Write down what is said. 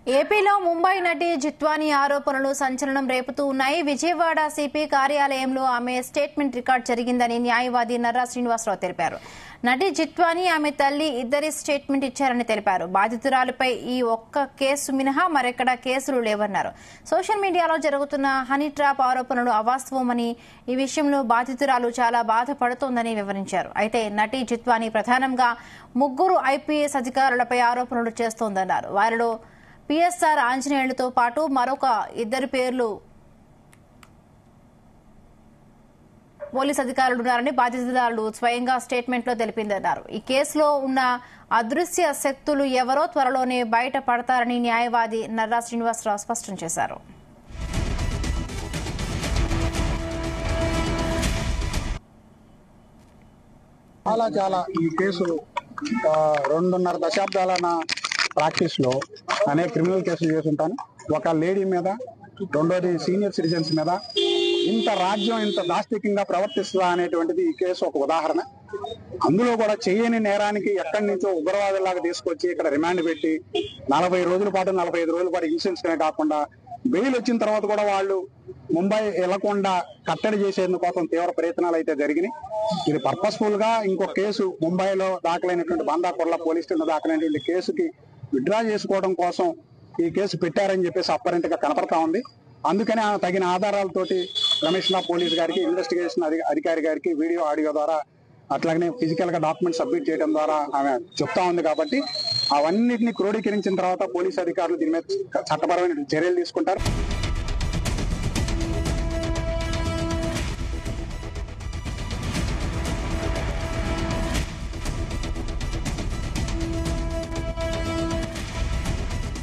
ఏపీలో ముంబై నటి జిత్వానీ ఆరోపణలు సంచలనం రేపుతూ ఉన్నాయి. విజయవాడ సిపి కార్యాలయంలో ఆమె స్టేట్మెంట్ రికార్డ్ జరిగిందని న్యాయవాది నర్రా శ్రీనివాసరావు తెలిపారు. నటి జిత్వానీ ఆమె తల్లి ఇద్దరి స్టేట్మెంట్ ఇచ్చారని తెలిపారు. బాధితురాలిపై ఈ ఒక్క కేసు మినహా మరెక్కడా కేసులు లేవన్నారు. సోషల్ మీడియాలో జరుగుతున్న హనీ ట్రాప్ ఆరోపణలు అవాస్తవమని, ఈ విషయంలో బాధితురాలు చాలా బాధపడుతోందని వివరించారు. అయితే నటి జిత్వానీ ప్రధానంగా ముగ్గురు ఐపీఎస్ అధికారులపై ఆరోపణలు చేస్తోందన్నారు. వారిలో పిఎస్ఆర్ ఆంజనేయులతో పాటు మరొక ఇద్దరు పేర్లు పోలీస్ అధికారులున్నారని బాధితురాలు స్వయంగా స్టేట్మెంట్లో తెలిపిందన్నారు. ఈ కేసులో ఉన్న అదృశ్య శక్తులు ఎవరో త్వరలోనే బయట పడతారని న్యాయవాది నర్రా శ్రీనివాసరావు స్పష్టం చేశారు. చాలా ఈ కేసు 2.5 దశాబ్దాల ప్రాక్టీస్ లో అనేక క్రిమినల్ కేసులు చేస్తుంటాను. ఒక లేడీ మీద, రెండోది సీనియర్ సిటిజన్స్ మీద ఇంత రాజ్యం ఇంత దాష్టికంగా ప్రవర్తిస్తుందా అనేటువంటిది ఈ కేసు ఒక ఉదాహరణ. అందులో కూడా చేయని నేరానికి ఎక్కడి నుంచో ఉగ్రవాదులాగా తీసుకొచ్చి ఇక్కడ రిమాండ్ పెట్టి 40 రోజుల పాటు 45 రోజుల పాటు ఇన్సూరెన్స్ కాకుండా బెయిల్ వచ్చిన తర్వాత కూడా వాళ్ళు ముంబై వెళ్లకుండా కట్టడి చేసేందుకోసం తీవ్ర ప్రయత్నాలు అయితే జరిగినాయి. ఇది పర్పస్ఫుల్ గా ఇంకొక కేసు ముంబైలో దాఖలైనటువంటి బందాకుర్లా పోలీస్ స్టేషన్ దాఖలైనటువంటి కేసుకి విత్డ్రా చేసుకోవడం కోసం ఈ కేసు పెట్టారని చెప్పేసి అప్పరెంట్ గా కనపడతా ఉంది. అందుకని తగిన ఆధారాలతోటి కమిషనర్ పోలీస్ గారికి, ఇన్వెస్టిగేషన్ అధికారి గారికి వీడియో ఆడియో ద్వారా అట్లాగనే ఫిజికల్ గా డాక్యుమెంట్ సబ్మిట్ చేయడం ద్వారా ఆమె చెప్తా ఉంది. కాబట్టి అవన్నిటిని క్రోడీకరించిన తర్వాత పోలీస్ అధికారులు దీని మీద చట్టపరమైన చర్యలు తీసుకుంటారు.